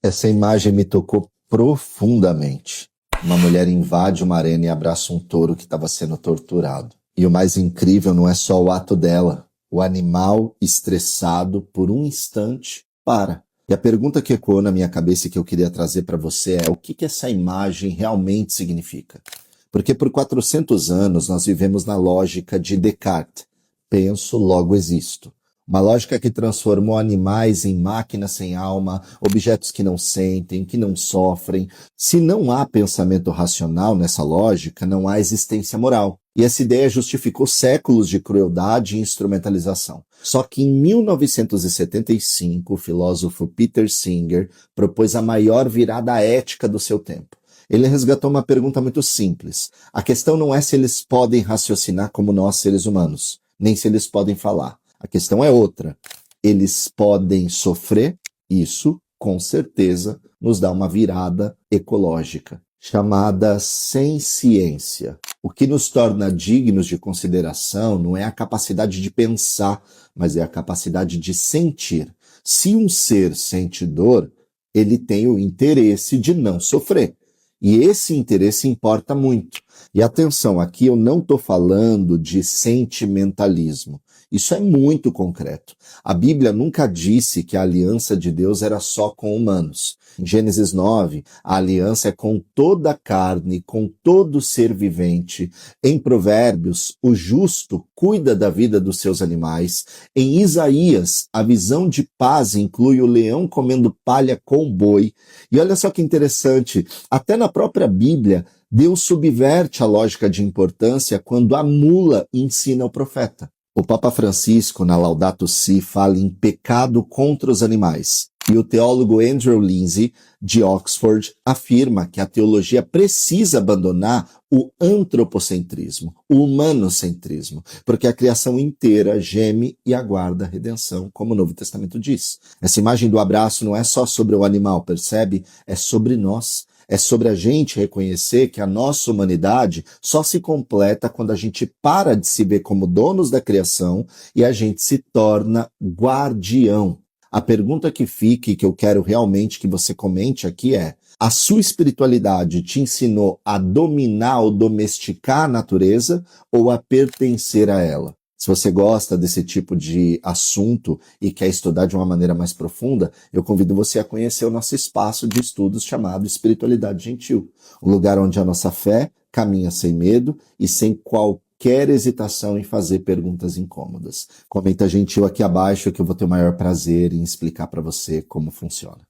Essa imagem me tocou profundamente. Uma mulher invade uma arena e abraça um touro que estava sendo torturado. E o mais incrível não é só o ato dela. O animal, estressado por um instante, para. E a pergunta que ecoou na minha cabeça e que eu queria trazer para você é: o que essa imagem realmente significa? Porque por 400 anos nós vivemos na lógica de Descartes. Penso, logo existo. Uma lógica que transformou animais em máquinas sem alma, objetos que não sentem, que não sofrem. Se não há pensamento racional nessa lógica, não há existência moral. E essa ideia justificou séculos de crueldade e instrumentalização. Só que em 1975, o filósofo Peter Singer propôs a maior virada ética do seu tempo. Ele resgatou uma pergunta muito simples. A questão não é se eles podem raciocinar como nós, seres humanos, nem se eles podem falar. A questão é outra. Eles podem sofrer? Isso, com certeza, nos dá uma virada ecológica, chamada senciência. O que nos torna dignos de consideração não é a capacidade de pensar, mas é a capacidade de sentir. Se um ser sente dor, ele tem o interesse de não sofrer. E esse interesse importa muito. E atenção, aqui eu não estou falando de sentimentalismo. Isso é muito concreto. A Bíblia nunca disse que a aliança de Deus era só com humanos. Em Gênesis 9, a aliança é com toda a carne, com todo ser vivente. Em Provérbios, o justo cuida da vida dos seus animais. Em Isaías, a visão de paz inclui o leão comendo palha com o boi. E olha só que interessante, até na própria Bíblia, Deus subverte a lógica de importância quando a mula ensina o profeta. O Papa Francisco, na Laudato Si, fala em pecado contra os animais. E o teólogo Andrew Lindsay, de Oxford, afirma que a teologia precisa abandonar o antropocentrismo, o humanocentrismo, porque a criação inteira geme e aguarda a redenção, como o Novo Testamento diz. Essa imagem do abraço não é só sobre o animal, percebe? É sobre nós. É sobre a gente reconhecer que a nossa humanidade só se completa quando a gente para de se ver como donos da criação e a gente se torna guardião. A pergunta que fica e que eu quero realmente que você comente aqui é: a sua espiritualidade te ensinou a dominar ou domesticar a natureza ou a pertencer a ela? Se você gosta desse tipo de assunto e quer estudar de uma maneira mais profunda, eu convido você a conhecer o nosso espaço de estudos chamado Espiritualidade Gentil, um lugar onde a nossa fé caminha sem medo e sem qualquer hesitação em fazer perguntas incômodas. Comenta gentil aqui abaixo que eu vou ter o maior prazer em explicar para você como funciona.